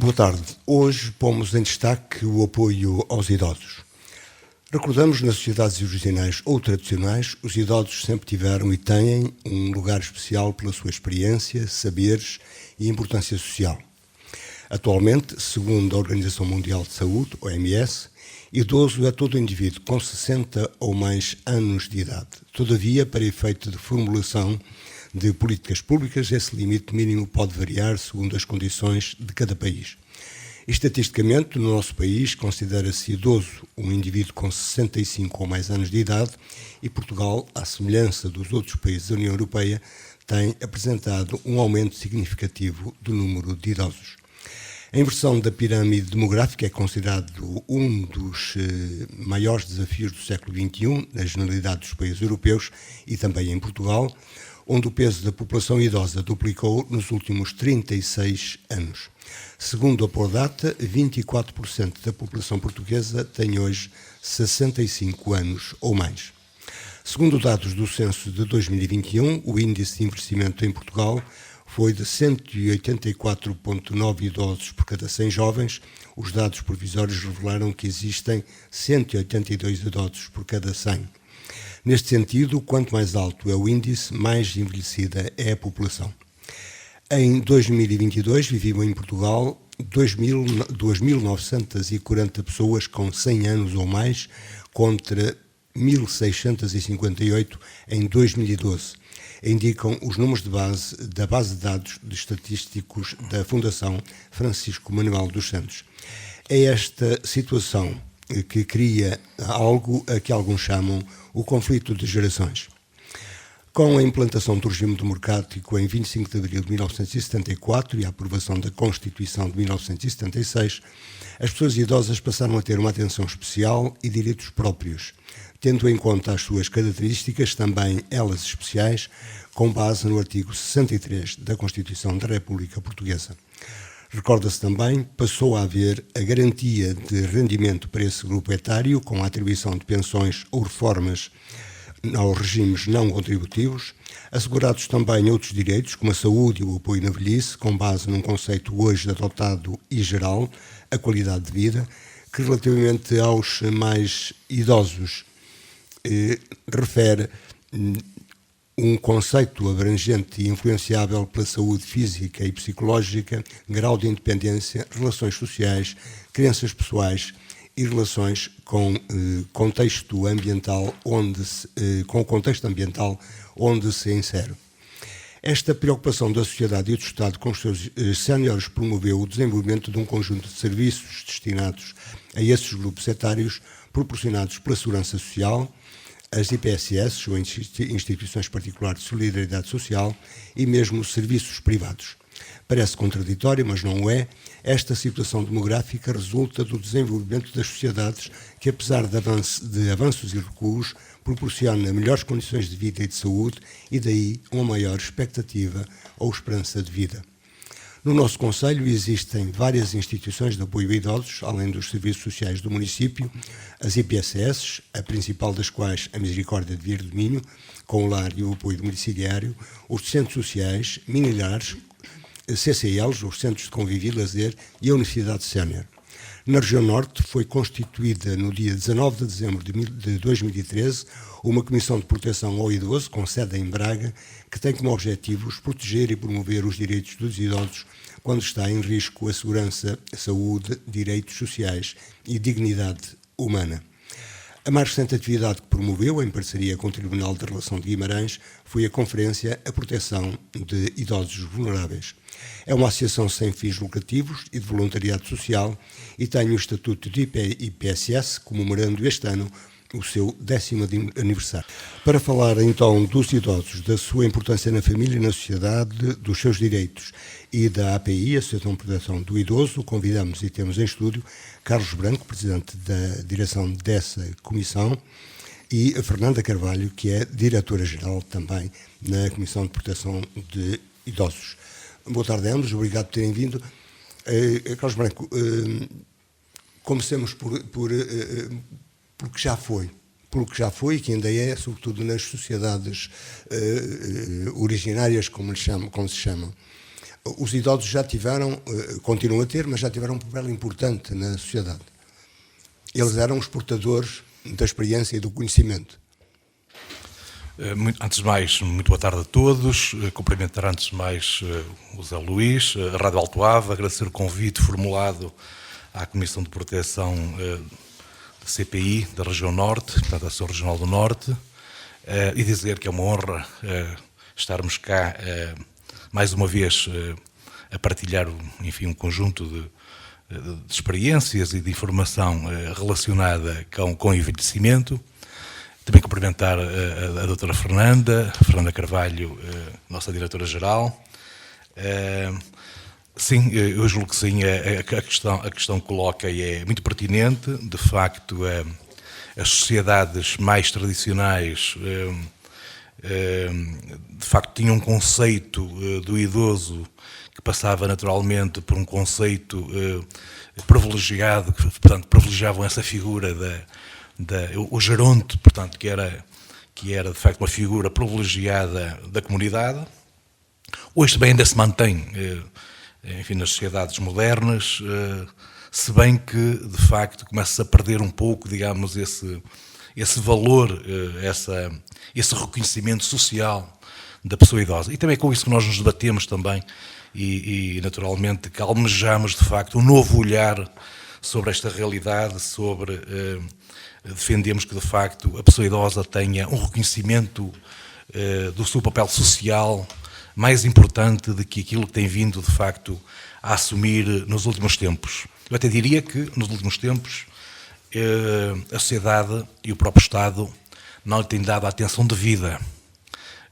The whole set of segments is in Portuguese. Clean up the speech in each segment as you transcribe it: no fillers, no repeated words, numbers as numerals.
Boa tarde. Hoje pomos em destaque o apoio aos idosos. Recordamos, nas sociedades originais ou tradicionais, os idosos sempre tiveram e têm um lugar especial pela sua experiência, saberes e importância social. Atualmente, segundo a Organização Mundial de Saúde, OMS, idoso é todo indivíduo com 60 ou mais anos de idade. Todavia, para efeito de formulação de políticas públicas, esse limite mínimo pode variar segundo as condições de cada país. Estatisticamente, no nosso país, considera-se idoso um indivíduo com 65 ou mais anos de idade e Portugal, à semelhança dos outros países da União Europeia, tem apresentado um aumento significativo do número de idosos. A inversão da pirâmide demográfica é considerado um dos maiores desafios do século XXI, na generalidade dos países europeus e também em Portugal, onde o peso da população idosa duplicou nos últimos 36 anos. Segundo a Prodata, 24% da população portuguesa tem hoje 65 anos ou mais. Segundo dados do censo de 2021, o índice de envelhecimento em Portugal foi de 184,9 idosos por cada 100 jovens. Os dados provisórios revelaram que existem 182 idosos por cada 100. Neste sentido, quanto mais alto é o índice, mais envelhecida é a população. Em 2022, viviam em Portugal 2.940 pessoas com 100 anos ou mais, contra 1.658 em 2012. Indicam os números de base da base de dados de estatísticos da Fundação Francisco Manuel dos Santos. É esta situação que cria algo a que alguns chamam o conflito de gerações. Com a implantação do regime democrático em 25 de abril de 1974 e a aprovação da Constituição de 1976, as pessoas idosas passaram a ter uma atenção especial e direitos próprios, tendo em conta as suas características, também elas especiais, com base no artigo 63 da Constituição da República Portuguesa. Recorda-se também, passou a haver a garantia de rendimento para esse grupo etário, com a atribuição de pensões ou reformas aos regimes não contributivos, assegurados também outros direitos, como a saúde e o apoio na velhice, com base num conceito hoje adotado e geral, a qualidade de vida, que relativamente aos mais idosos refere um conceito abrangente e influenciável pela saúde física e psicológica, grau de independência, relações sociais, crenças pessoais e relações com contexto ambiental com o contexto ambiental onde se insere. Esta preocupação da sociedade e do Estado com os seus séniores promoveu o desenvolvimento de um conjunto de serviços destinados a esses grupos etários, proporcionados pela Segurança Social, as IPSS, ou instituições particulares de solidariedade social, e mesmo serviços privados. Parece contraditório, mas não o é. Esta situação demográfica resulta do desenvolvimento das sociedades que, apesar de avanços e recuos, proporciona melhores condições de vida e de saúde e daí uma maior expectativa ou esperança de vida. No nosso concelho existem várias instituições de apoio a idosos, além dos serviços sociais do município, as IPSS, a principal das quais a Misericórdia de Vieira do Minho, com o lar e o apoio domiciliário, os centros sociais, mini-lares, CCLs, os Centros de Convívio e Lazer, e a Universidade Sénior. Na região norte foi constituída no dia 19 de dezembro de 2013 uma Comissão de Proteção ao Idoso, com sede em Braga, que tem como objetivos proteger e promover os direitos dos idosos quando está em risco a segurança, a saúde, direitos sociais e dignidade humana. A mais recente atividade que promoveu, em parceria com o Tribunal de Relação de Guimarães, foi a Conferência A Proteção de Idosos Vulneráveis. É uma associação sem fins lucrativos e de voluntariado social e tem o estatuto de IPSS, comemorando este ano o seu 10º aniversário. Para falar então dos idosos, da sua importância na família e na sociedade, dos seus direitos e da API, Associação de Proteção do Idoso, convidamos e temos em estúdio Carlos Branco, presidente da direção dessa comissão, e a Fernanda Carvalho, que é diretora-geral também na Comissão de Proteção de Idosos. Boa tarde a ambos, obrigado por terem vindo. Carlos Branco, comecemos pelo que já foi e que ainda é, sobretudo nas sociedades originárias, como se chamam. Os idosos já tiveram, continuam a ter, mas já tiveram um papel importante na sociedade. Eles eram os portadores da experiência e do conhecimento. Antes de mais, muito boa tarde a todos. Cumprimentar antes de mais o Zé Luís, a Rádio Alto Ave, agradecer o convite formulado à Comissão de Proteção da CPI da Região Norte, portanto, da Associação Regional do Norte, e dizer que é uma honra estarmos cá mais uma vez a partilhar, enfim, um conjunto de experiências e de informação relacionada com o envelhecimento. Também cumprimentar a doutora Fernanda Carvalho, nossa diretora-geral. Sim, eu julgo que sim, a questão que coloca é muito pertinente. De facto, as sociedades mais tradicionais de facto tinham um conceito do idoso que passava naturalmente por um conceito privilegiado, que, portanto, privilegiavam essa figura o geronte, portanto, que era de facto uma figura privilegiada da comunidade. Hoje também ainda se mantém, enfim, nas sociedades modernas, se bem que de facto começa a perder um pouco, digamos, esse valor, esse reconhecimento social da pessoa idosa. E também é com isso que nós nos debatemos também e naturalmente que almejamos de facto um novo olhar sobre esta realidade, sobre defendemos que de facto a pessoa idosa tenha um reconhecimento do seu papel social mais importante do que aquilo que tem vindo de facto a assumir nos últimos tempos. Eu até diria que nos últimos tempos a sociedade e o próprio Estado não lhe têm dado a atenção devida.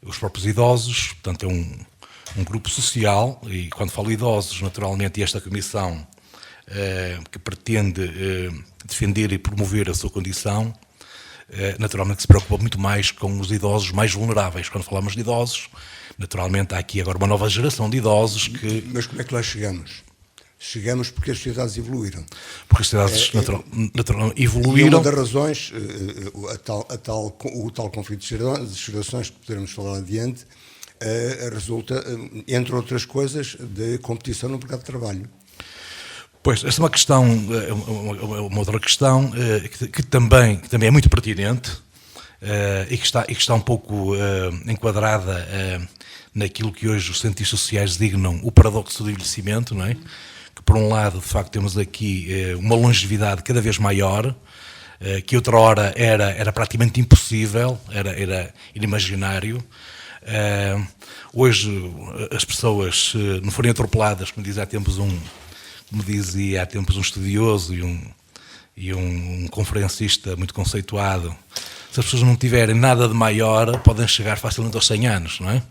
Os próprios idosos, portanto, é um grupo social, e quando falo idosos, naturalmente, e esta comissão que pretende defender e promover a sua condição, naturalmente se preocupa muito mais com os idosos mais vulneráveis. Quando falamos de idosos, naturalmente há aqui agora uma nova geração de idosos que... Mas como é que lá chegamos? Chegamos porque as sociedades evoluíram. Porque as sociedades evoluíram. E uma das razões, o tal conflito de gerações que poderemos falar adiante, resulta, entre outras coisas, de competição no mercado de trabalho. Pois, esta é uma questão, uma outra questão que também é muito pertinente e que está um pouco enquadrada naquilo que hoje os cientistas sociais designam o paradoxo do envelhecimento, não é? Que por um lado, de facto, temos aqui uma longevidade cada vez maior, que outra hora era praticamente impossível, era inimaginário. Hoje as pessoas, se não forem atropeladas, como dizia há tempos um estudioso e um conferencista muito conceituado, se as pessoas não tiverem nada de maior, podem chegar facilmente aos 100 anos, não é?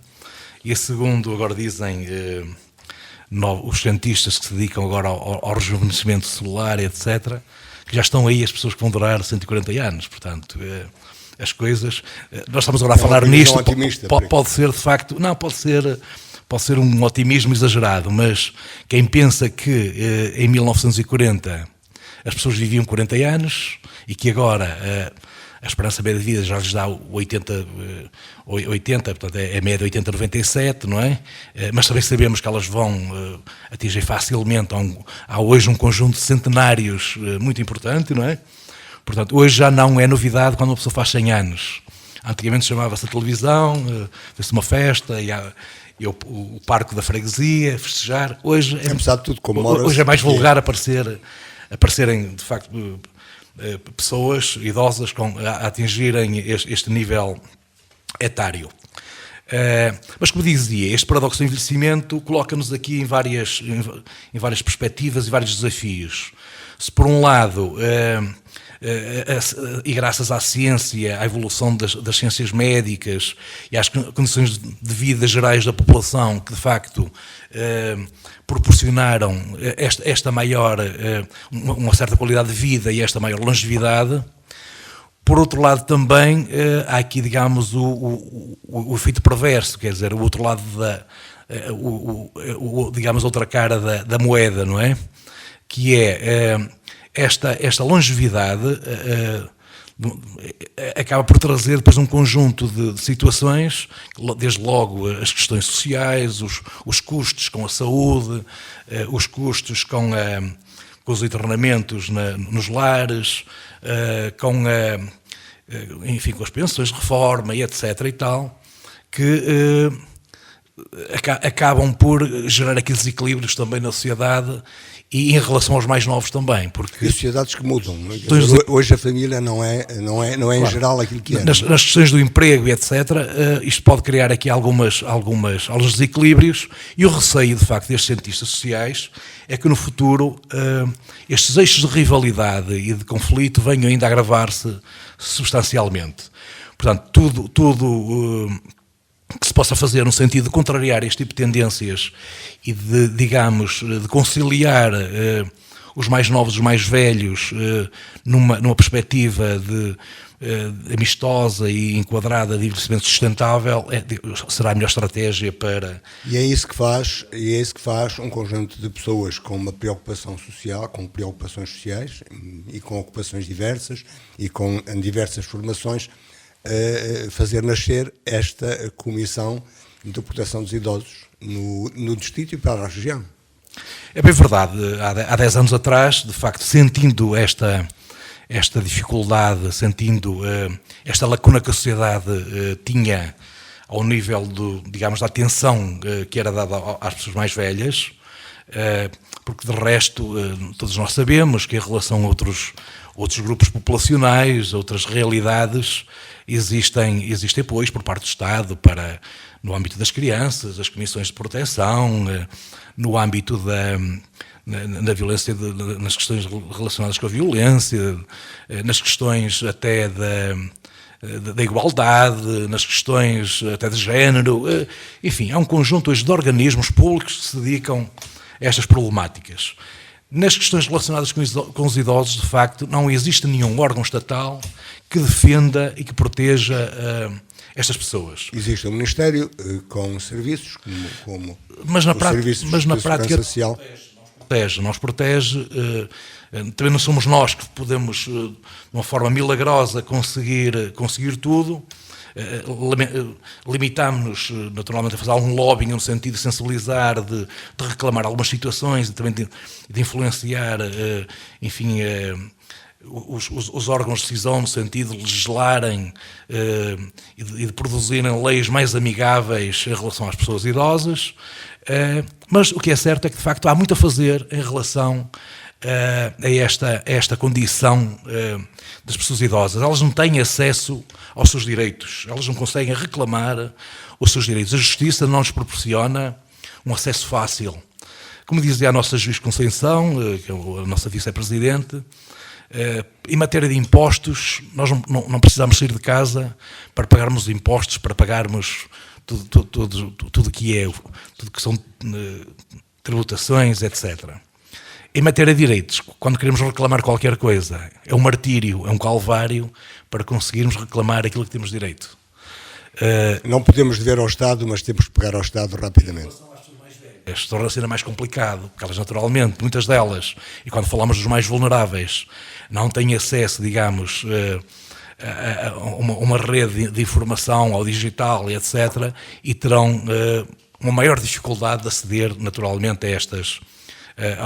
E a segundo, agora dizem os cientistas que se dedicam agora ao rejuvenescimento celular, etc., que já estão aí as pessoas que vão durar 140 anos, portanto... As coisas, nós estamos agora a falar nisto, pode ser de facto, não, pode ser um otimismo exagerado, mas quem pensa que em 1940 as pessoas viviam 40 anos e que agora a esperança média de vida já lhes dá 80, portanto é a média 80-97, não é? Mas também sabemos que elas vão atingir facilmente, há hoje um conjunto de centenários muito importante, não é? Portanto, hoje já não é novidade quando uma pessoa faz 100 anos. Antigamente chamava-se a televisão, fez-se uma festa, e o parque da freguesia, festejar. Hoje é mais vulgar aparecerem, de facto, pessoas idosas a atingirem este nível etário. Mas, como dizia, este paradoxo do envelhecimento coloca-nos aqui em várias perspectivas e vários desafios. Se, por um lado... e graças à ciência, à evolução das ciências médicas e às condições de vida gerais da população que de facto proporcionaram esta maior, uma certa qualidade de vida e esta maior longevidade, por outro lado também há aqui, digamos, o efeito perverso, quer dizer, o outro lado digamos, outra cara da moeda, não é? Que é esta longevidade acaba por trazer depois um conjunto de situações, desde logo as questões sociais, os custos com a saúde, os custos com os internamentos nos lares, enfim, com as pensões de reforma e etc. e tal, que acabam por gerar aqui desequilíbrios também na sociedade e em relação aos mais novos também, porque e sociedades que mudam. Hoje a família não é claro, em geral aquilo que é. Nas questões do emprego e etc., isto pode criar aqui alguns desequilíbrios, e o receio, de facto, destes cientistas sociais é que no futuro estes eixos de rivalidade e de conflito venham ainda a agravar-se substancialmente. Portanto, tudo que se possa fazer no sentido de contrariar este tipo de tendências e de, digamos, de conciliar os mais novos, os mais velhos, numa perspectiva amistosa e enquadrada de envelhecimento sustentável, será a melhor estratégia para... E é isso que faz um conjunto de pessoas com uma preocupação social, com preocupações sociais e com ocupações diversas e com diversas formações, fazer nascer esta Comissão de Proteção dos Idosos no distrito e para a região. É bem verdade. Há 10 anos atrás, de facto, sentindo esta dificuldade, sentindo esta lacuna que a sociedade tinha ao nível digamos, da atenção que era dada às pessoas mais velhas, porque de resto todos nós sabemos que em relação a outros grupos populacionais, outras realidades, existem apoios por parte do Estado no âmbito das crianças, as comissões de proteção, no âmbito na violência, nas questões relacionadas com a violência, nas questões até da igualdade, nas questões até de género, enfim, há um conjunto hoje de organismos públicos que se dedicam a estas problemáticas. Nas questões relacionadas com os idosos, de facto, não existe nenhum órgão estatal que defenda e que proteja estas pessoas. Existe um Ministério com serviços como mas na prática social. Não os protege. Também não somos nós que podemos, de uma forma milagrosa, conseguir tudo. Limitámos-nos naturalmente a fazer algum lobbying no sentido de sensibilizar, de reclamar algumas situações e também de influenciar, enfim, os órgãos de decisão no sentido de legislarem e de produzirem leis mais amigáveis em relação às pessoas idosas, mas o que é certo é que de facto há muito a fazer em relação a esta condição das pessoas idosas. Elas não têm acesso aos seus direitos, elas não conseguem reclamar os seus direitos. A justiça não lhes proporciona um acesso fácil. Como dizia a nossa juiz Conceição, que é a nossa vice-presidente, em matéria de impostos, nós não precisamos sair de casa para pagarmos impostos, para pagarmos tudo que são tributações, etc. Em matéria de direitos, quando queremos reclamar qualquer coisa, é um martírio, é um calvário para conseguirmos reclamar aquilo que temos direito. Não podemos dever ao Estado, mas temos que pagar ao Estado rapidamente. Torna-se ainda mais complicado, porque elas naturalmente, muitas delas, e quando falamos dos mais vulneráveis, não têm acesso, digamos, a uma rede de informação ao digital, etc., e terão uma maior dificuldade de aceder naturalmente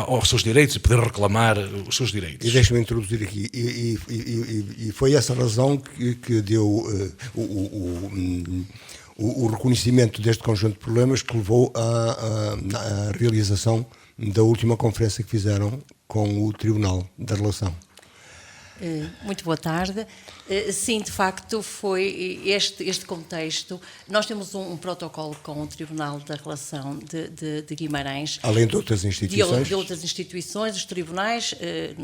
aos seus direitos e poder reclamar os seus direitos. E deixa-me introduzir aqui, e foi essa razão que deu o reconhecimento deste conjunto de problemas que levou à realização da última conferência que fizeram com o Tribunal da Relação. Muito boa tarde. Sim, de facto, foi este contexto. Nós temos um protocolo com o Tribunal da Relação de Guimarães. Além de outras instituições? De outras instituições, os tribunais,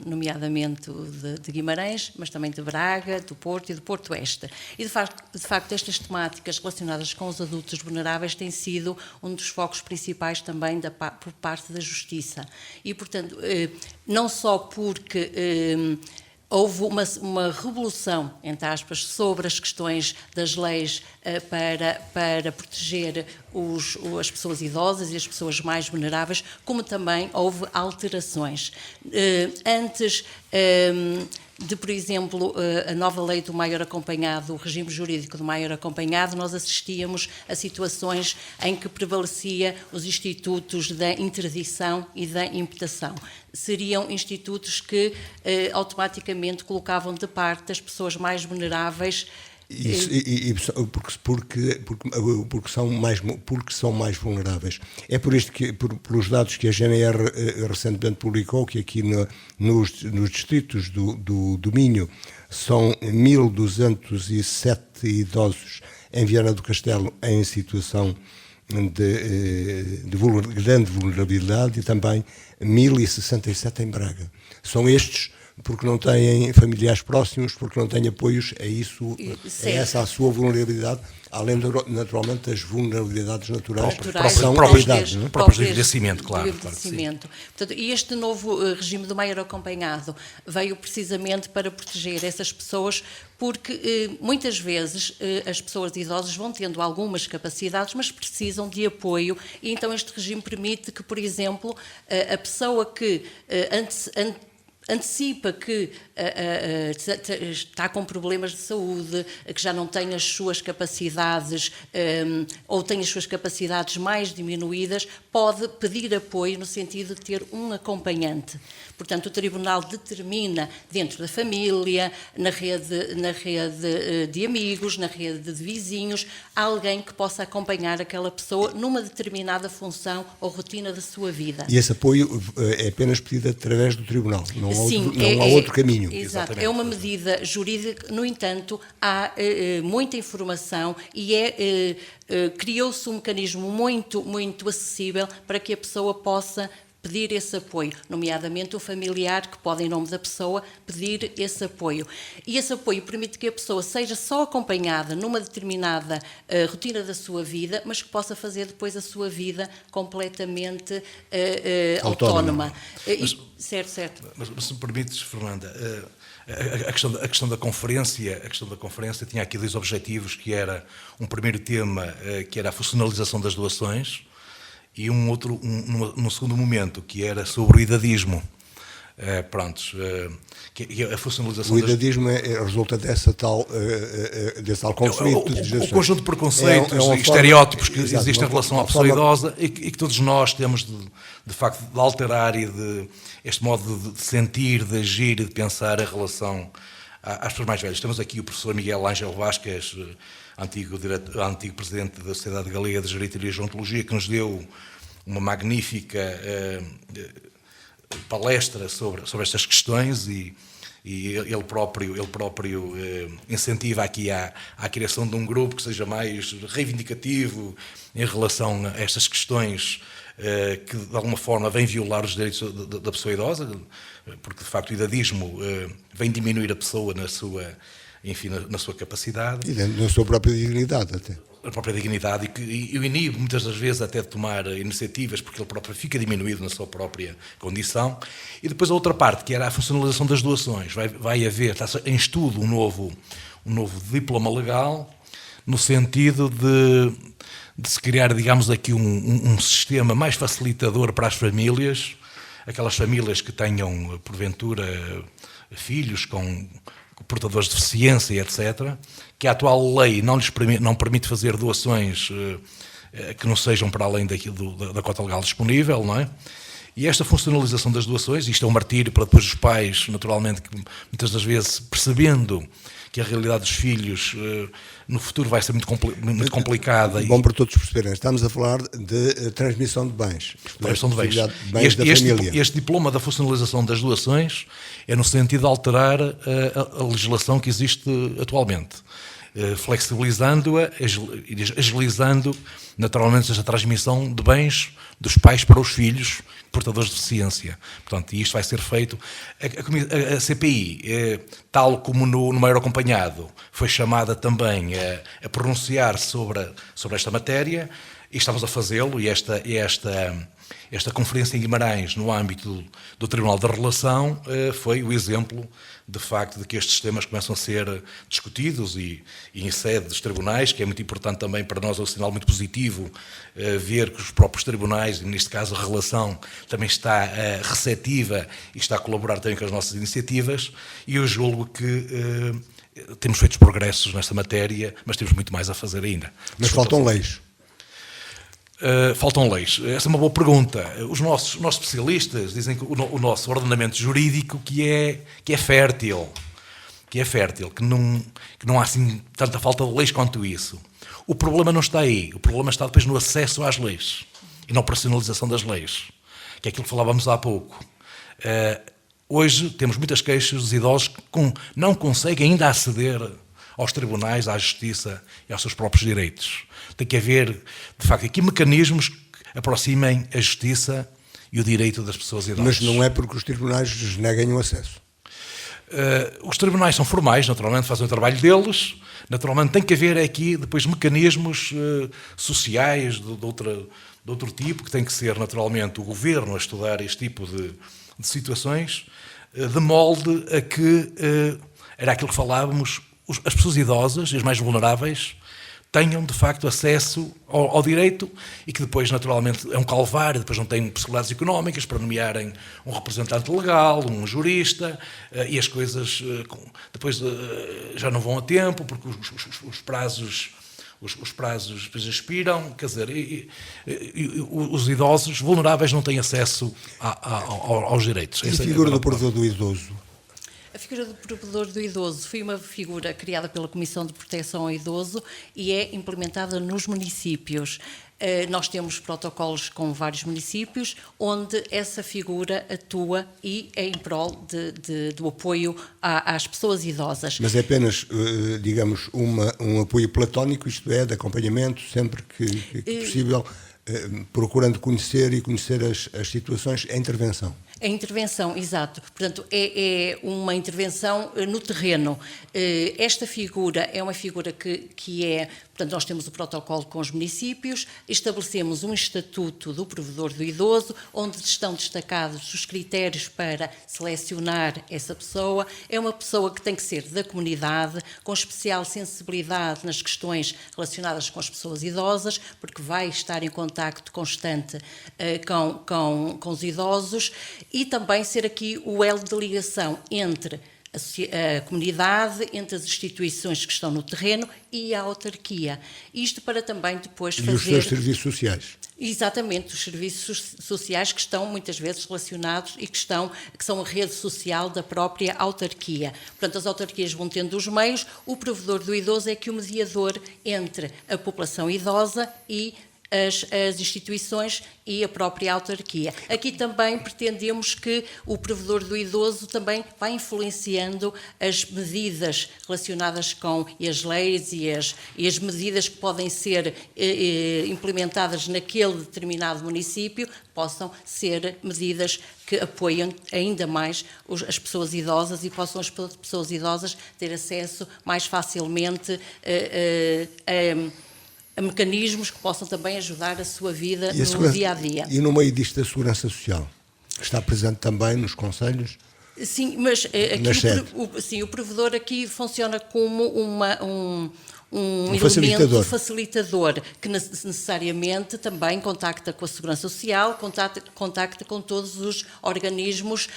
nomeadamente o de Guimarães, mas também de Braga, do Porto e do Porto Oeste. E, de facto, estas temáticas relacionadas com os adultos vulneráveis têm sido um dos focos principais também por parte da Justiça. E, portanto, não só porque houve uma revolução, entre aspas, sobre as questões das leis para proteger as pessoas idosas e as pessoas mais vulneráveis, como também houve alterações. Antes, por exemplo, a nova lei do maior acompanhado, o regime jurídico do maior acompanhado, nós assistíamos a situações em que prevalecia os institutos da interdição e da imputação. Seriam institutos que automaticamente colocavam de parte as pessoas mais vulneráveis. Porque são mais vulneráveis. É por isto que, pelos dados que a GNR recentemente publicou, que aqui nos distritos do Minho são 1.207 idosos em Viana do Castelo em situação de grande vulnerabilidade e também 1.067 em Braga. São estes porque não têm familiares próximos, porque não têm apoios, é essa a sua vulnerabilidade, além, naturalmente, das vulnerabilidades naturais próprias do envelhecimento, claro. Portanto, e este novo regime do maior acompanhado veio precisamente para proteger essas pessoas, porque muitas vezes as pessoas idosas vão tendo algumas capacidades, mas precisam de apoio, e então este regime permite que, por exemplo, a pessoa que antecipa que está com problemas de saúde, que já não tem as suas capacidades ou tem as suas capacidades mais diminuídas, pode pedir apoio no sentido de ter um acompanhante. Portanto, o Tribunal determina dentro da família, na rede de amigos, na rede de vizinhos, alguém que possa acompanhar aquela pessoa numa determinada função ou rotina da sua vida. E esse apoio é apenas pedido através do Tribunal, não há outro caminho. Exato, é uma medida jurídica, no entanto, há muita informação e criou-se um mecanismo muito, muito acessível para que a pessoa possa pedir esse apoio, nomeadamente o familiar que pode, em nome da pessoa, pedir esse apoio. E esse apoio permite que a pessoa seja só acompanhada numa determinada rotina da sua vida, mas que possa fazer depois a sua vida completamente autónoma. Certo. Mas se me permites, Fernanda, a questão da conferência tinha aqui dois objetivos, que era um primeiro tema, que era a funcionalização das doações, e num segundo momento, que era sobre o idadismo. Que a funcionalização. O idadismo resulta desse tal conflito. O conjunto de preconceitos e estereótipos que existem em relação à pessoa idosa e que todos nós temos, de facto, de alterar e este modo de sentir, de agir e de pensar em relação às pessoas mais velhas. Temos aqui o professor Miguel Ângelo Vasquez, antigo presidente da Sociedade Galega de Geriatria e Gerontologia, que nos deu uma magnífica palestra sobre estas questões e ele próprio incentiva aqui à criação de um grupo que seja mais reivindicativo em relação a estas questões que de alguma forma vêm violar os direitos da pessoa idosa, porque de facto o idadismo vem diminuir a pessoa na sua capacidade. E na sua própria dignidade até. A própria dignidade e o inibe muitas das vezes até de tomar iniciativas, porque ele próprio fica diminuído na sua própria condição. E depois a outra parte, que era a funcionalização das doações. Vai haver, está em estudo um novo diploma legal, no sentido de se criar, digamos, aqui um sistema mais facilitador para as famílias, aquelas famílias que tenham, porventura, filhos com portadores de deficiência, etc., que a atual lei não permite fazer doações que não sejam para além da cota legal disponível, não é? E esta funcionalização das doações, isto é um martírio para depois os pais, naturalmente, que muitas das vezes, percebendo que a realidade dos filhos no futuro vai ser muito complicada. Bom para todos perceberem, estamos a falar de transmissão de bens. Transmissão de bens. Este diploma da funcionalização das doações é no sentido de alterar a legislação que existe atualmente, flexibilizando-a, agilizando naturalmente esta transmissão de bens dos pais para os filhos portadores de deficiência. Portanto, isto vai ser feito. A CPI, tal como no maior acompanhado, foi chamada também a pronunciar sobre esta matéria, e estamos a fazê-lo, e esta Esta conferência em Guimarães, no âmbito do Tribunal da Relação, foi o exemplo, de facto, de que estes temas começam a ser discutidos e em sede dos tribunais, que é muito importante também para nós, é um sinal muito positivo ver que os próprios tribunais, e neste caso a relação, também está receptiva e está a colaborar também com as nossas iniciativas, e eu julgo que temos feito progressos nesta matéria, mas temos muito mais a fazer ainda. Mas faltam leis. Faltam leis. Essa é uma boa pergunta. Os nossos especialistas dizem que o nosso ordenamento jurídico que é fértil, que não há assim tanta falta de leis quanto isso. O problema não está aí. O problema está depois no acesso às leis e na operacionalização das leis, que é aquilo que falávamos há pouco. Hoje temos muitas queixas dos idosos que não conseguem ainda aceder aos tribunais, à justiça e aos seus próprios direitos. Tem que haver, de facto, aqui mecanismos que aproximem a justiça e o direito das pessoas idosas. Mas não é porque os tribunais lhes neguem o acesso. Os tribunais são formais, naturalmente, fazem o trabalho deles. Naturalmente, tem que haver aqui depois mecanismos sociais de outro tipo, que tem que ser, naturalmente, o governo a estudar este tipo de situações, de molde a que, era aquilo que falávamos, as pessoas idosas e as mais vulneráveis tenham, de facto, acesso ao direito e que depois, naturalmente, é um calvário, depois não têm possibilidades económicas para nomearem um representante legal, um jurista, e as coisas depois já não vão a tempo, porque os prazos depois expiram, quer dizer, os idosos vulneráveis não têm acesso aos direitos. E a figura do provedor do idoso? A figura do provedor do idoso foi uma figura criada pela Comissão de Proteção ao Idoso e é implementada nos municípios. Nós temos protocolos com vários municípios onde essa figura atua e é em prol do apoio às pessoas idosas. Mas é apenas, digamos, um apoio platónico, isto é, de acompanhamento, sempre que possível, procurando conhecer as situações, a intervenção. A intervenção, exato. Portanto, é uma intervenção no terreno. Esta figura é uma figura que é... Portanto, nós temos o protocolo com os municípios, estabelecemos um estatuto do provedor do idoso, onde estão destacados os critérios para selecionar essa pessoa. É uma pessoa que tem que ser da comunidade, com especial sensibilidade nas questões relacionadas com as pessoas idosas, porque vai estar em contacto constante com os idosos, e também ser aqui o elo de ligação entre a comunidade, entre as instituições que estão no terreno e a autarquia. Isto para também depois fazer... E os seus serviços sociais. Exatamente, os serviços sociais que estão muitas vezes relacionados e que são a rede social da própria autarquia. Portanto, as autarquias vão tendo os meios, o provedor do idoso é que o mediador entre a população idosa e as instituições e a própria autarquia. Aqui também pretendemos que o provedor do idoso também vai influenciando as medidas relacionadas com as leis e as medidas que podem ser implementadas naquele determinado município, possam ser medidas que apoiam ainda mais as pessoas idosas e possam as pessoas idosas ter acesso mais facilmente a mecanismos que possam também ajudar a sua vida no dia-a-dia. E no meio disto da segurança social? Está presente também nos conselhos? Sim, mas aqui o provedor aqui funciona como um elemento facilitador que necessariamente também contacta com a Segurança Social, contacta com todos os organismos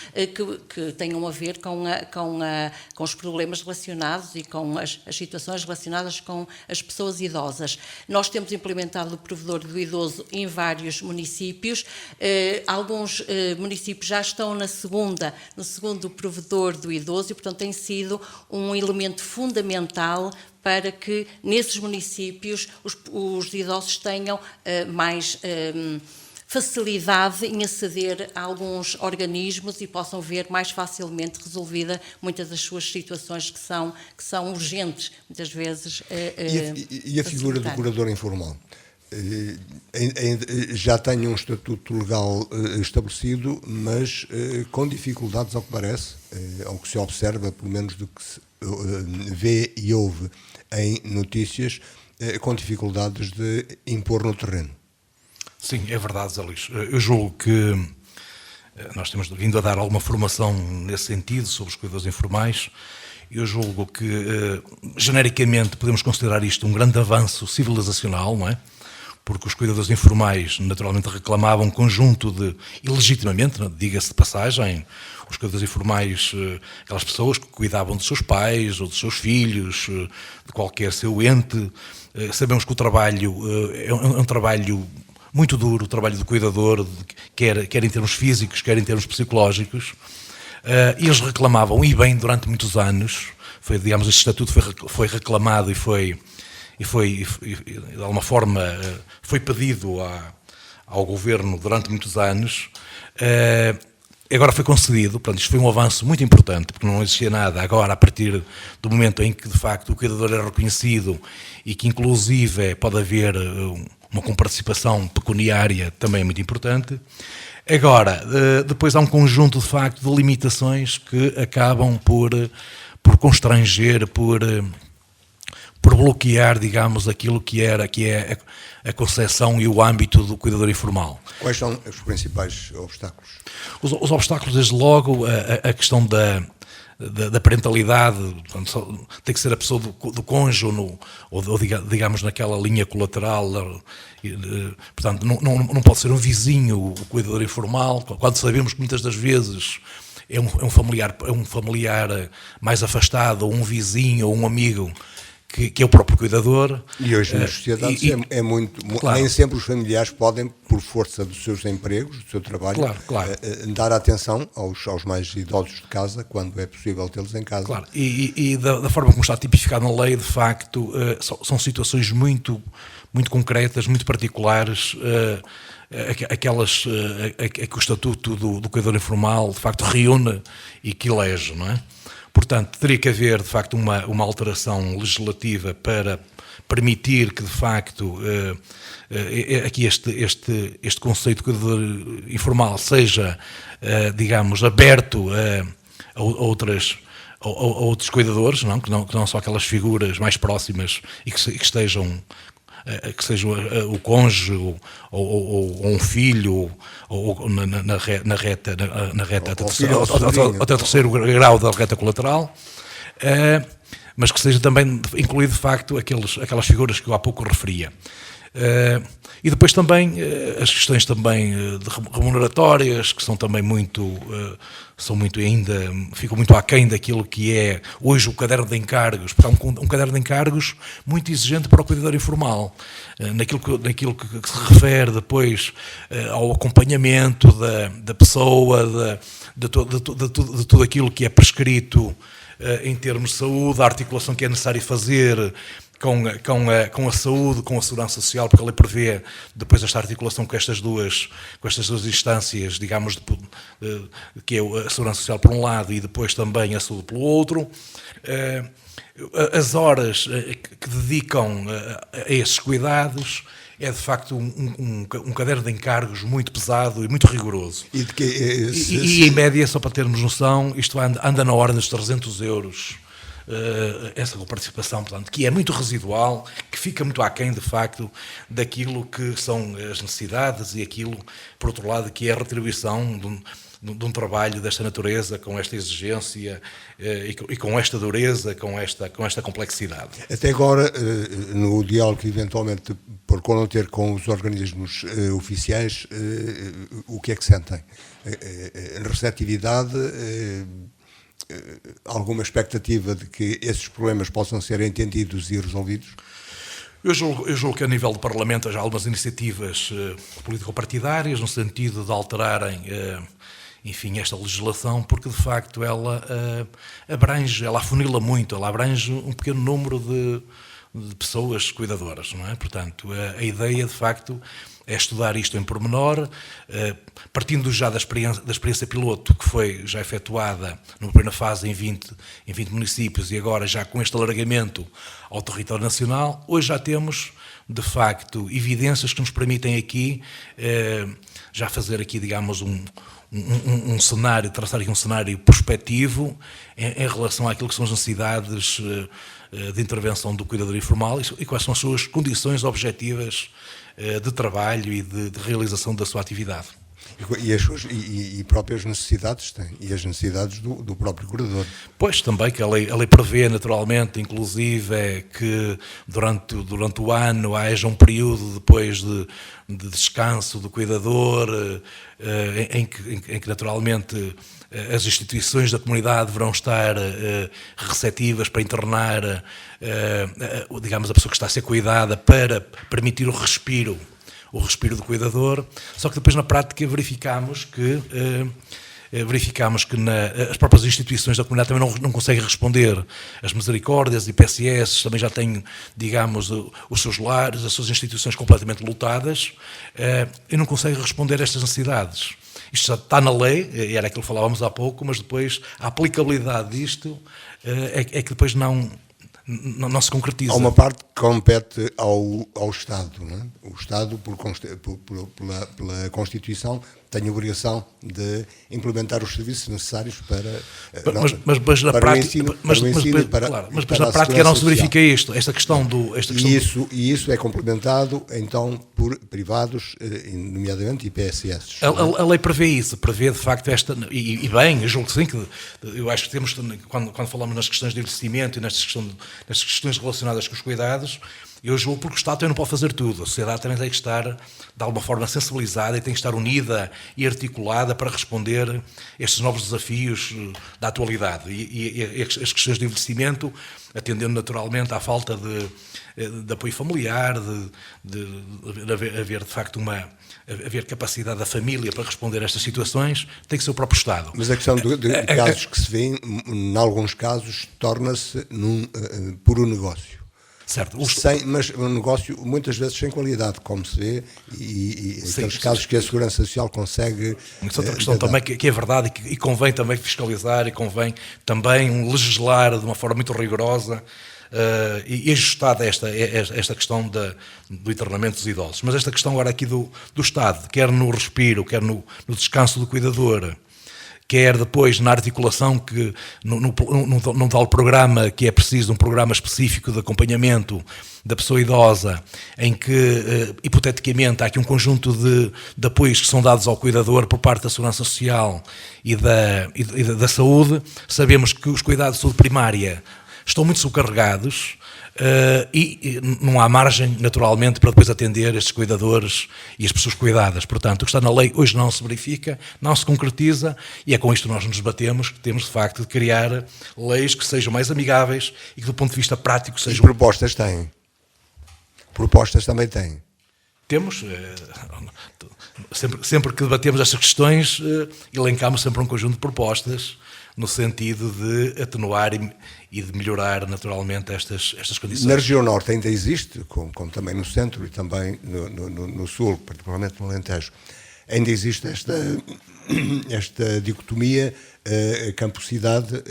que tenham a ver com os problemas relacionados e com as situações relacionadas com as pessoas idosas. Nós temos implementado o provedor do idoso em vários municípios. Alguns municípios já estão no segundo provedor do idoso e, portanto, tem sido um elemento fundamental para que nesses municípios os idosos tenham mais facilidade em aceder a alguns organismos e possam ver mais facilmente resolvida muitas das suas situações que são urgentes, muitas vezes. E a figura do curador informal? Já tem um estatuto legal estabelecido, mas com dificuldades, ao que parece, ao que se observa, pelo menos do que se vê e ouve em notícias, com dificuldades de impor no terreno. Sim, é verdade, Zé Luís. Eu julgo que nós temos vindo a dar alguma formação nesse sentido sobre os cuidadores informais. Eu julgo que, genericamente, podemos considerar isto um grande avanço civilizacional, não é? Porque os cuidadores informais naturalmente reclamavam um conjunto de, e legitimamente, diga-se de passagem, os cuidadores informais, aquelas pessoas que cuidavam dos seus pais ou dos seus filhos, de qualquer seu ente. Sabemos que o trabalho é um trabalho muito duro, o trabalho do cuidador, quer em termos físicos, quer em termos psicológicos. E eles reclamavam, e bem, durante muitos anos, digamos, este estatuto foi reclamado e foi de alguma forma, foi pedido ao governo durante muitos anos. Agora foi concedido, portanto, isto foi um avanço muito importante, porque não existia nada. Agora, a partir do momento em que, de facto, o cuidador é reconhecido e que, inclusive, pode haver uma comparticipação pecuniária, também é muito importante. Agora, depois há um conjunto, de facto, de limitações que acabam por constranger, por bloquear, digamos, aquilo que é a concepção e o âmbito do cuidador informal. Quais são os principais obstáculos? Os obstáculos, desde logo, a questão da parentalidade, portanto, tem que ser a pessoa do cônjuge ou digamos, naquela linha colateral, portanto, não pode ser um vizinho, o cuidador informal, quando sabemos que muitas das vezes é um familiar mais afastado, ou um vizinho, ou um amigo, que é o próprio cuidador. E hoje nas sociedades é muito... Claro. Nem sempre os familiares podem, por força dos seus empregos, do seu trabalho, claro. dar atenção aos mais idosos de casa, quando é possível tê-los em casa. Claro, e da forma como está tipificado na lei, de facto, são situações muito, muito concretas, muito particulares, aquelas que o Estatuto do Cuidador Informal, de facto, reúne e que elege, não é? Portanto, teria que haver, de facto, uma alteração legislativa para permitir que, de facto, aqui este conceito de cuidador informal seja, digamos, aberto a outros cuidadores, que não só aquelas figuras mais próximas e que estejam... que seja o cônjuge ou um filho ou na reta até o terceiro grau da reta colateral, mas que seja também incluído de facto aquelas figuras que eu há pouco referia. E depois também as questões também de remuneratórias, que são também ficam muito aquém daquilo que é hoje o caderno de encargos, porque é um caderno de encargos muito exigente para o cuidador informal, naquilo que se refere depois ao acompanhamento da pessoa, de tudo aquilo que é prescrito em termos de saúde, a articulação que é necessário fazer com a saúde, com a segurança social, porque a lei prevê depois esta articulação com estas duas instâncias, digamos, que é a segurança social por um lado e depois também a saúde pelo outro. As horas que dedicam a esses cuidados é de facto um caderno de encargos muito pesado e muito rigoroso. E em média, só para termos noção, isto anda na ordem dos 300 euros. Essa participação, portanto, que é muito residual, que fica muito aquém, de facto, daquilo que são as necessidades e aquilo, por outro lado, que é a retribuição de um trabalho desta natureza, com esta exigência e com esta dureza, com esta complexidade. Até agora, no diálogo que eventualmente procuram ter com os organismos oficiais, o que é que sentem? Receptividade? Alguma expectativa de que esses problemas possam ser entendidos e resolvidos? Eu julgo que a nível do Parlamento há já algumas iniciativas político-partidárias no sentido de alterarem, enfim, esta legislação, porque de facto ela afunila muito, ela abrange um pequeno número de pessoas cuidadoras, não é? Portanto, a ideia de facto é estudar isto em pormenor, partindo já da experiência piloto que foi já efetuada numa primeira fase em 20 municípios e agora já com este alargamento ao território nacional. Hoje já temos, de facto, evidências que nos permitem aqui já fazer aqui, digamos, um cenário, traçar aqui um cenário prospectivo em relação àquilo que são as necessidades de intervenção do cuidador informal e quais são as suas condições objetivas de trabalho e de realização da sua atividade. E as suas próprias necessidades têm, e as necessidades do próprio curador. Pois, também que a lei prevê naturalmente, inclusive, que durante o ano haja um período depois de descanso do cuidador, em que naturalmente as instituições da comunidade deverão estar receptivas para internar, digamos, a pessoa que está a ser cuidada, para permitir o respiro do cuidador, só que depois na prática verificamos que as próprias instituições da comunidade também não conseguem responder. As misericórdias e PSS também já têm, digamos, os seus lares, as suas instituições completamente lotadas, e não conseguem responder a estas necessidades. Isto já está na lei, era aquilo que falávamos há pouco, mas depois a aplicabilidade disto é que depois não se concretiza. Há uma parte que compete ao Estado, não é? O Estado, pela Constituição, tem a obrigação de implementar os serviços necessários para o ensino, mas na prática não se verifica isto, esta questão E isso é complementado, então, por privados, nomeadamente IPSS. A lei prevê isso, prevê de facto esta, e bem, eu julgo que sim, que eu acho que temos, quando falamos nas questões de investimento e nestas questões relacionadas com os cuidados, eu julgo porque o Estado também não pode fazer tudo. A sociedade também tem que estar, de alguma forma, sensibilizada e tem que estar unida e articulada para responder a estes novos desafios da atualidade. E as questões de envelhecimento, atendendo naturalmente à falta de apoio familiar, de haver, de facto, haver capacidade da família para responder a estas situações, tem que ser o próprio Estado. Mas a questão de casos que se vêem, em alguns casos, torna-se puro negócio. Certo. Mas um negócio muitas vezes sem qualidade, como se vê, e aqueles casos que a Segurança Social consegue. Isso é outra questão também que é verdade e convém também fiscalizar e convém também legislar de uma forma muito rigorosa e ajustada esta questão do internamento dos idosos. Mas esta questão agora aqui do Estado, quer no respiro, quer no descanso do cuidador, quer depois na articulação, que num tal programa que é preciso, um programa específico de acompanhamento da pessoa idosa, em que, hipoteticamente, há aqui um conjunto de apoios que são dados ao cuidador por parte da Segurança Social e da Saúde. Sabemos que os cuidados de saúde primária estão muito subcarregados, e não há margem, naturalmente, para depois atender estes cuidadores e as pessoas cuidadas. Portanto, o que está na lei hoje não se verifica, não se concretiza, e é com isto que nós nos debatemos, que temos, de facto, de criar leis que sejam mais amigáveis e que, do ponto de vista prático, sejam... E propostas têm. Propostas também têm. Temos, sempre que debatemos estas questões, elencamos sempre um conjunto de propostas no sentido de atenuar e de melhorar naturalmente estas condições. Na região norte ainda existe, como também no centro e também no sul, particularmente no Alentejo, ainda existe esta dicotomia campo-cidade,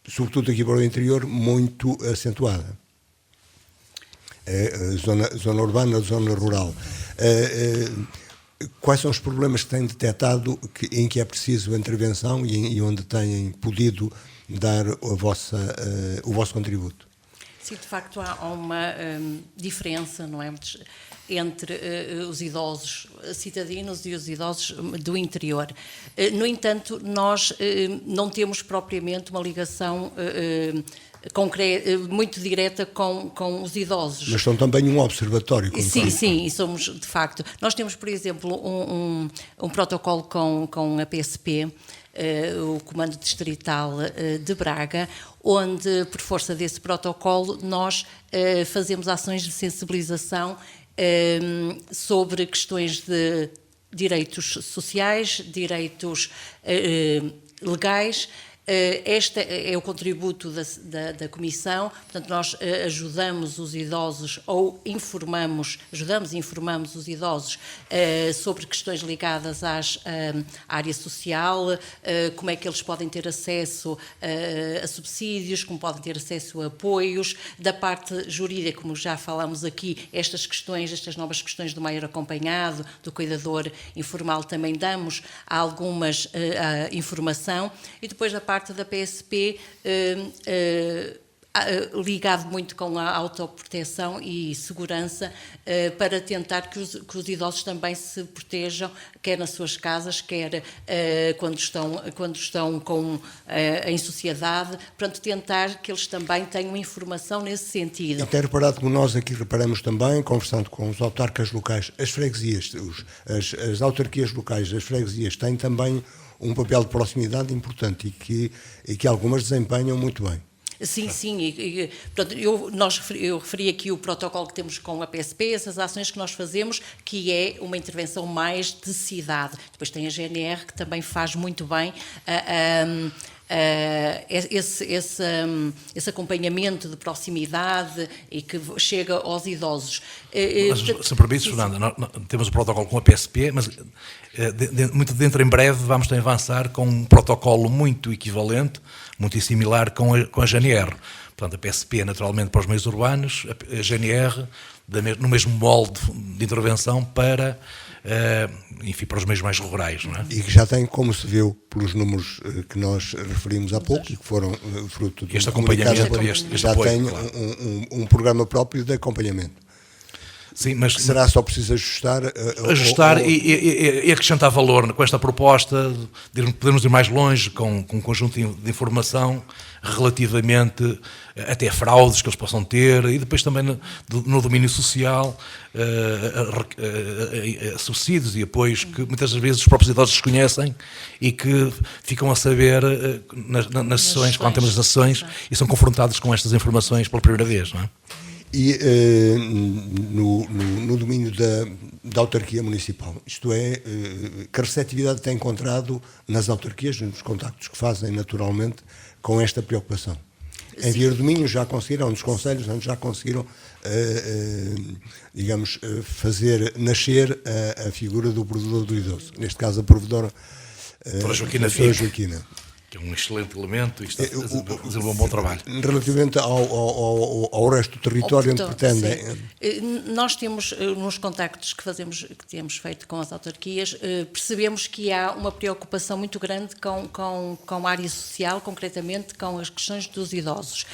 sobretudo aqui para o interior, muito acentuada. Zona urbana, zona rural. Quais são os problemas que têm detectado em que é preciso intervenção e onde têm podido dar o vosso contributo? Sim, de facto há uma diferença, não é, entre os idosos cidadinos e os idosos do interior. No entanto, nós não temos propriamente uma ligação muito direta com os idosos. Mas são também um observatório. Sim, e somos, de facto. Nós temos, por exemplo, um protocolo com a PSP, o Comando Distrital de Braga, onde, por força desse protocolo, nós fazemos ações de sensibilização sobre questões de direitos sociais, direitos legais. Este é o contributo da Comissão, portanto nós ajudamos os idosos ou ajudamos e informamos os idosos sobre questões ligadas à área social, como é que eles podem ter acesso a subsídios, como podem ter acesso a apoios. Da parte jurídica, como já falámos aqui, estas novas questões do maior acompanhado, do cuidador informal, também damos algumas informação, e depois da parte da PSP ligado muito com a autoproteção e segurança, para tentar que os idosos também se protejam, quer nas suas casas, quer quando estão em sociedade, portanto, tentar que eles também tenham informação nesse sentido. E tem reparado, como nós aqui reparamos também, conversando com os autarcas locais, as freguesias, as autarquias locais, as freguesias, têm também um papel de proximidade importante e que algumas desempenham muito bem. Sim, portanto, eu referi aqui o protocolo que temos com a PSP, essas ações que nós fazemos, que é uma intervenção mais de cidade. Depois tem a GNR, que também faz muito bem esse acompanhamento de proximidade e que chega aos idosos. Mas, se permites, Fernanda, nós temos o protocolo com a PSP, mas muito dentro em breve vamos ter a avançar com um protocolo muito equivalente, muito similar com a GNR. Portanto, a PSP naturalmente para os meios urbanos, a GNR no mesmo molde de intervenção para, enfim, para os meios mais rurais. Não é? E que já tem, como se viu pelos números que nós referimos há pouco e que foram fruto de este acompanhamento, já apoio, tem claro. um programa próprio de acompanhamento. Sim, mas será só preciso ajustar e acrescentar valor com esta proposta, podemos ir mais longe com um conjunto de informação relativamente até a fraudes que eles possam ter e depois também no domínio social, subsídios e apoios que muitas vezes os próprios idosos desconhecem e que ficam a saber nas sessões, quando temos as sessões, e são confrontados com estas informações pela primeira vez, não é? E no domínio da autarquia municipal, isto é, que receptividade tem encontrado nas autarquias, nos contactos que fazem naturalmente com esta preocupação? Em Via do Minho já conseguiram, nos concelhos já conseguiram, digamos, fazer nascer a figura do provedor do idoso, neste caso a provedora Joaquina Joaquina. Que é um excelente elemento e está a desenvolver um bom trabalho. Relativamente ao resto do território onde pretendem... Nós temos, nos contactos que temos feito com as autarquias, percebemos que há uma preocupação muito grande com a área social, concretamente com as questões dos idosos.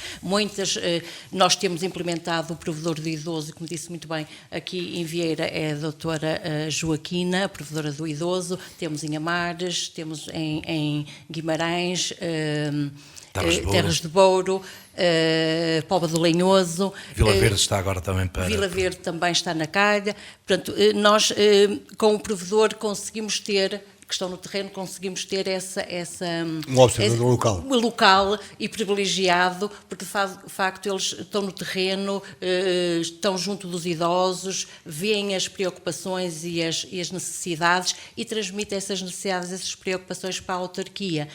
Nós temos implementado o provedor do idoso, como disse muito bem, aqui em Vieira é a doutora Joaquina, a provedora do idoso, temos em Amares, temos em Guimarães, Terras de Bouro, Póvoa do Lenhoso. Vila Verde está agora também para... Vila Verde também está na calha. Portanto, nós com o provedor conseguimos ter, que estão no terreno, conseguimos ter um observador local e privilegiado, porque de facto eles estão no terreno, estão junto dos idosos, veem as preocupações e as necessidades e transmitem essas necessidades, essas preocupações para a autarquia.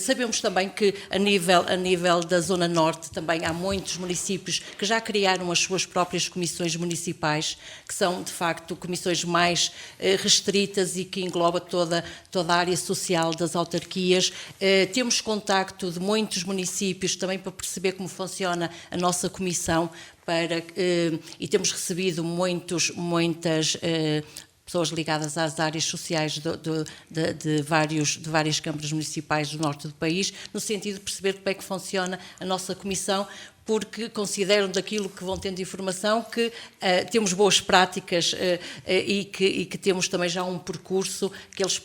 Sabemos também que a nível da Zona Norte também há muitos municípios que já criaram as suas próprias comissões municipais, que são de facto comissões mais restritas e que engloba toda a área social das autarquias. Temos contacto de muitos municípios também para perceber como funciona a nossa comissão e temos recebido muitas pessoas ligadas às áreas sociais de várias câmaras municipais do norte do país, no sentido de perceber como é que funciona a nossa comissão, porque consideram daquilo que vão tendo informação que temos boas práticas e que temos também já um percurso que eles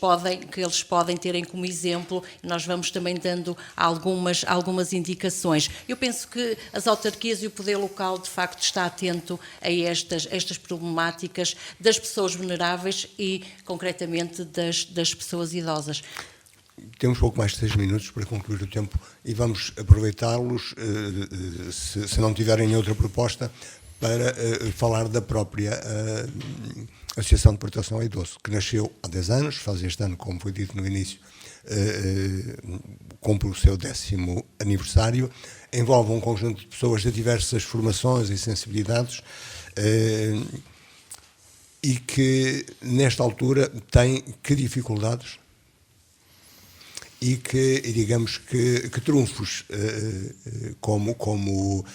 podem terem como exemplo. Nós vamos também dando algumas indicações. Eu penso que as autarquias e o poder local de facto está atento a estas problemáticas das pessoas vulneráveis e concretamente das pessoas idosas. Temos pouco mais de 6 minutos para concluir o tempo e vamos aproveitá-los, se não tiverem outra proposta, para falar da própria Associação de Proteção ao Idoso, que nasceu há 10 anos, faz este ano, como foi dito no início, cumpre o seu 10º aniversário, envolve um conjunto de pessoas de diversas formações e sensibilidades e que, nesta altura, tem que dificuldades e que, digamos que trunfos como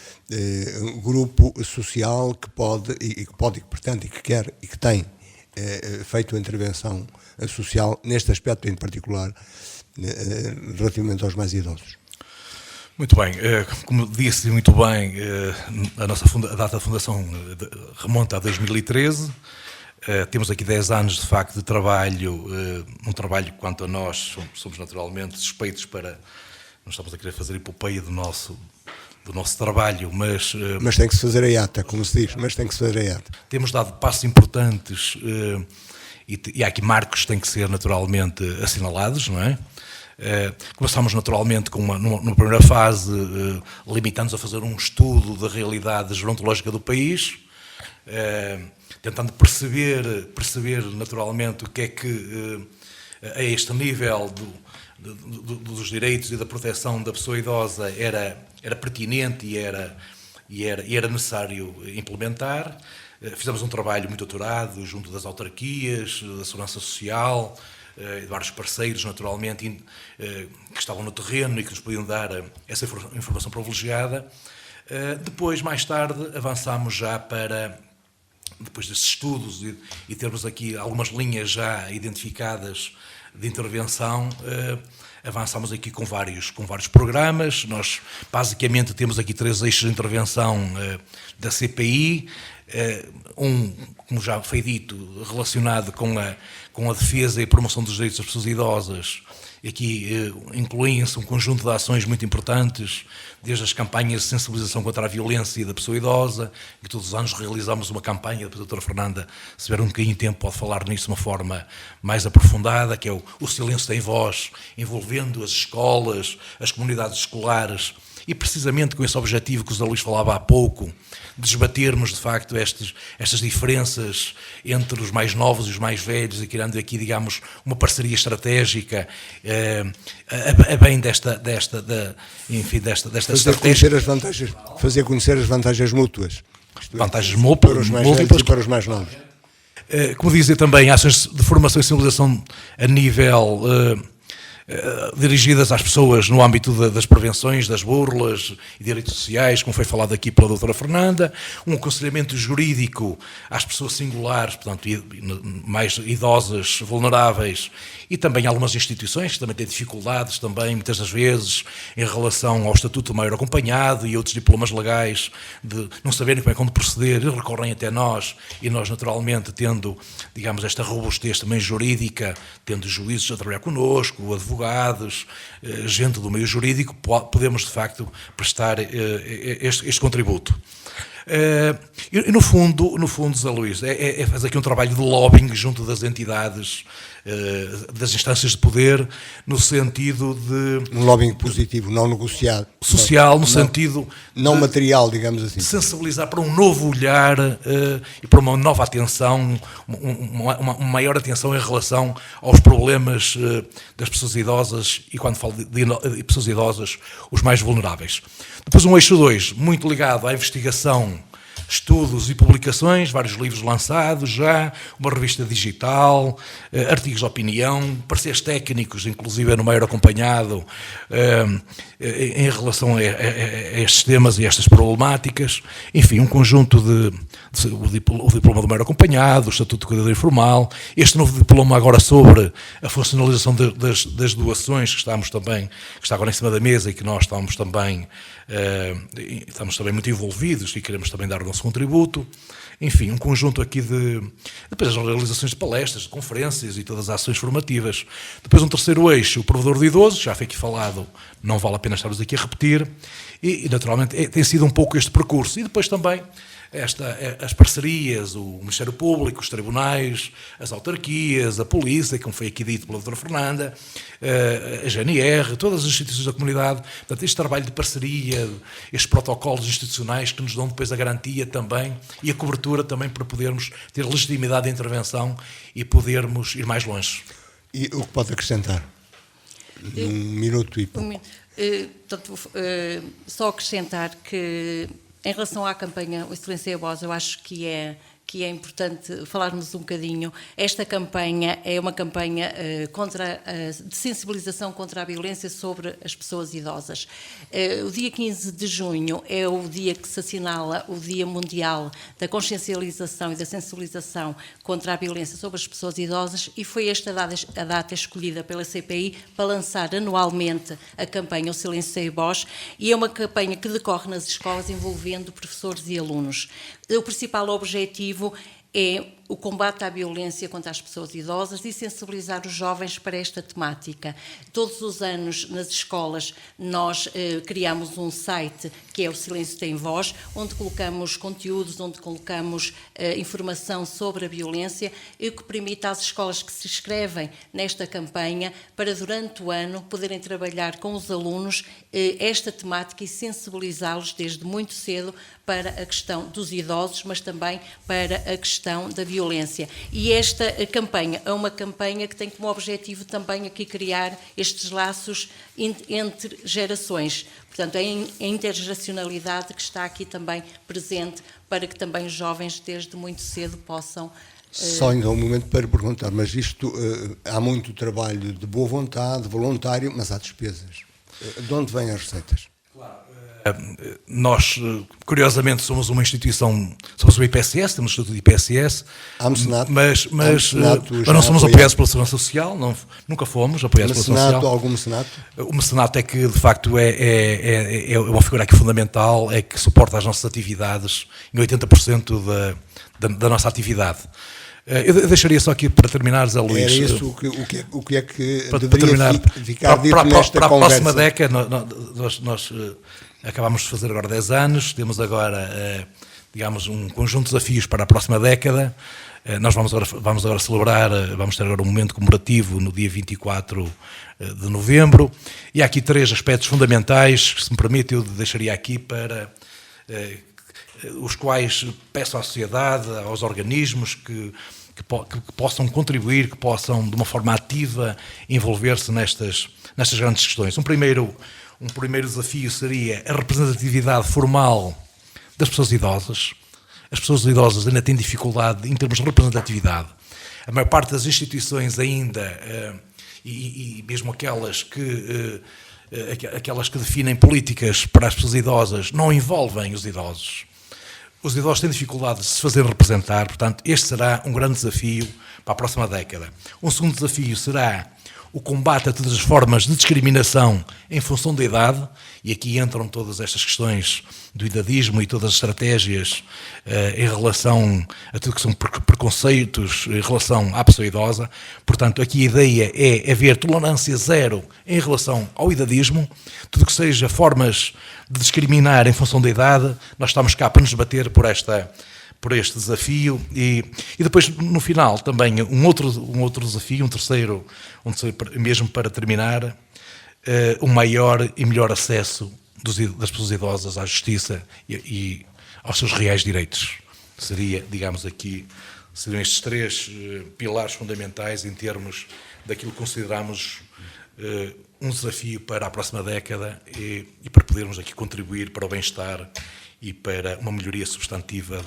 grupo social que pode e que pretende e que quer e que tem feito a intervenção social neste aspecto em particular relativamente aos mais idosos. Muito bem, como disse muito bem, a data da fundação remonta a 2013. Temos aqui 10 anos, de facto, de trabalho, um trabalho que, quanto a nós, somos naturalmente suspeitos para... Não estamos a querer fazer epopeia do nosso trabalho, mas... Mas tem que se fazer a ata, como se diz, mas tem que se fazer a ata. Temos dado passos importantes e há aqui marcos que têm que ser naturalmente assinalados, não é? Começámos naturalmente com numa primeira fase, limitando-nos a fazer um estudo da realidade gerontológica do país, tentando perceber naturalmente o que é que a este nível dos direitos e da proteção da pessoa idosa era pertinente e era necessário implementar. Fizemos um trabalho muito aturado junto das autarquias, da Segurança Social, de vários parceiros, naturalmente, que estavam no terreno e que nos podiam dar essa informação privilegiada. Depois, mais tarde, avançámos já para, depois desses estudos e termos aqui algumas linhas já identificadas de intervenção, avançámos aqui com vários programas. Nós, basicamente, temos aqui 3 eixos de intervenção da CPI, como já foi dito, relacionado com a defesa e promoção dos direitos das pessoas idosas. Aqui incluem-se um conjunto de ações muito importantes, desde as campanhas de sensibilização contra a violência da pessoa idosa, que todos os anos realizamos uma campanha, depois a doutora Fernanda, se tiver um bocadinho de tempo, pode falar nisso de uma forma mais aprofundada, que é o Silêncio Tem Voz, envolvendo as escolas, as comunidades escolares, e precisamente com esse objetivo que o Zé Luís falava há pouco, de debatermos, de facto, estas diferenças entre os mais novos e os mais velhos, e criando aqui, digamos, uma parceria estratégica a bem desta estratégia. Fazer conhecer as vantagens mútuas. Vantagens para os mais velhos múltiplas e para os mais novos. Como dizia também, ações de formação e sensibilização a nível... dirigidas às pessoas no âmbito das prevenções, das burlas e direitos sociais, como foi falado aqui pela doutora Fernanda, um aconselhamento jurídico às pessoas singulares, portanto, mais idosas, vulneráveis, e também algumas instituições que também têm dificuldades também, muitas das vezes, em relação ao Estatuto do Maior Acompanhado e outros diplomas legais, de não saberem como é que proceder, e recorrem até nós, e nós, naturalmente, tendo, digamos, esta robustez também jurídica, tendo juízes a trabalhar connosco, advogados, gente do meio jurídico, podemos de facto prestar este contributo. E no fundo, Zé Luís, é fazer aqui um trabalho de lobbying junto das entidades, das instâncias de poder, no sentido de... Um lobbying positivo, não negociado. Social, no sentido... Não material, digamos assim. Sensibilizar para um novo olhar e para uma nova atenção, uma maior atenção em relação aos problemas das pessoas idosas, e quando falo de pessoas idosas, os mais vulneráveis. Depois um eixo 2, muito ligado à investigação, estudos e publicações, vários livros lançados já, uma revista digital, artigos de opinião, pareceres técnicos, inclusive no Maior Acompanhado, em relação a estes temas e estas problemáticas. Enfim, um conjunto o diploma do Maior Acompanhado, o Estatuto de Cuidador Informal, este novo diploma agora sobre a funcionalização das doações, que está agora em cima da mesa e que nós estamos também muito envolvidos e queremos também dar o nosso contributo. Enfim, um conjunto aqui depois as realizações de palestras, de conferências e todas as ações formativas. Depois um terceiro eixo, o provedor de idosos, já foi aqui falado, não vale a pena estarmos aqui a repetir, e naturalmente tem sido um pouco este percurso. E depois também as parcerias, o Ministério Público, os tribunais, as autarquias, a polícia, como foi aqui dito pela doutora Fernanda, a GNR, todas as instituições da comunidade. Portanto, este trabalho de parceria, estes protocolos institucionais que nos dão depois a garantia também e a cobertura também para podermos ter legitimidade de intervenção e podermos ir mais longe. E o que pode acrescentar? Num minuto e pouco. Só acrescentar que, em relação à campanha O Silêncio é a Voz, eu acho que é que é importante falarmos um bocadinho. Esta campanha é uma campanha de sensibilização contra a violência sobre as pessoas idosas. O dia 15 de junho é o dia que se assinala o Dia Mundial da Consciencialização e da Sensibilização contra a Violência sobre as Pessoas Idosas, e foi esta a data escolhida pela CPI para lançar anualmente a campanha O Silêncio Sem Voz, e é uma campanha que decorre nas escolas envolvendo professores e alunos. O principal objetivo é o combate à violência contra as pessoas idosas e sensibilizar os jovens para esta temática. Todos os anos, nas escolas, nós criamos um site que é o Silêncio Tem Voz, onde colocamos conteúdos, onde colocamos informação sobre a violência, e que permite às escolas que se inscrevem nesta campanha para, durante o ano, poderem trabalhar com os alunos esta temática e sensibilizá-los desde muito cedo para a questão dos idosos, mas também para a questão da violência. E esta campanha é uma campanha que tem como objetivo também aqui criar estes laços entre gerações. Portanto, é a intergeracionalidade que está aqui também presente, para que também os jovens desde muito cedo possam... Só ainda um momento para perguntar, mas isto, há muito trabalho de boa vontade, voluntário, mas há despesas. De onde vêm as receitas? Nós, curiosamente, somos uma instituição, somos o IPSS, temos o Estatuto de IPSS, mas não somos apoiados pela Segurança Social, nunca fomos apoiados pela Segurança Social. Algum mecenato? O mecenato é que, de facto, é uma figura aqui fundamental, é que suporta as nossas atividades em 80% da nossa atividade. Eu deixaria só aqui para terminar, Zé Luís. Era isso o que é que deveria ficar dito nesta para a conversa. Próxima década, nós acabamos de fazer agora 10 anos, temos agora, digamos, um conjunto de desafios para a próxima década. Nós vamos agora celebrar, vamos ter agora um momento comemorativo no dia 24 de novembro, e há aqui 3 aspectos fundamentais que, se me permite, eu deixaria aqui para... os quais peço à sociedade, aos organismos que possam contribuir, que possam, de uma forma ativa, envolver-se nestas grandes questões. Um primeiro desafio seria a representatividade formal das pessoas idosas. As pessoas idosas ainda têm dificuldade em termos de representatividade. A maior parte das instituições ainda, e mesmo aquelas que definem políticas para as pessoas idosas, não envolvem os idosos. Os idosos têm dificuldade de se fazer representar, portanto, este será um grande desafio para a próxima década. Um segundo desafio será o combate a todas as formas de discriminação em função da idade, e aqui entram todas estas questões do idadismo e todas as estratégias em relação a tudo que são preconceitos em relação à pessoa idosa. Portanto, aqui a ideia é haver tolerância zero em relação ao idadismo, tudo que seja formas de discriminar em função da idade. Nós estamos cá para nos bater por este desafio, e depois, no final, também um outro desafio, um terceiro, mesmo para terminar, um maior e melhor acesso das pessoas idosas à justiça e aos seus reais direitos. Seriam estes 3 pilares fundamentais em termos daquilo que consideramos um desafio para a próxima década, e para podermos aqui contribuir para o bem-estar e para uma melhoria substantiva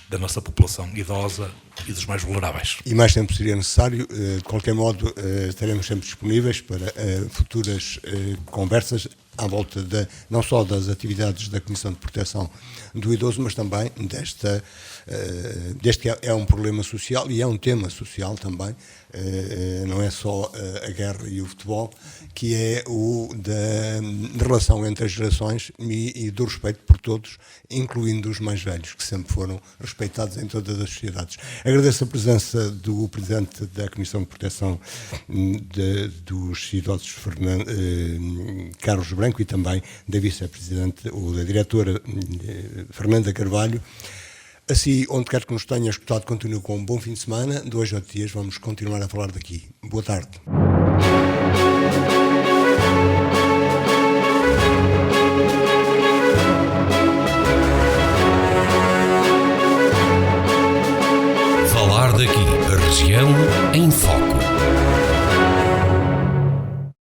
da nossa população idosa e dos mais vulneráveis. E mais tempo seria necessário. De qualquer modo, estaremos sempre disponíveis para futuras conversas à volta não só das atividades da Comissão de Proteção do Idoso, mas também deste que é um problema social e é um tema social também. Não é só a guerra e o futebol, que é da relação entre as gerações e do respeito por todos, incluindo os mais velhos, que sempre foram respeitados em todas as sociedades. Agradeço a presença do Presidente da Comissão de Proteção dos Idosos, Carlos Branco, e também da Vice-Presidente, ou da Diretora, Fernanda Carvalho. Assim, onde quer que nos tenha escutado, continue com um bom fim de semana. 2 ou 3 dias vamos continuar a falar daqui. Boa tarde.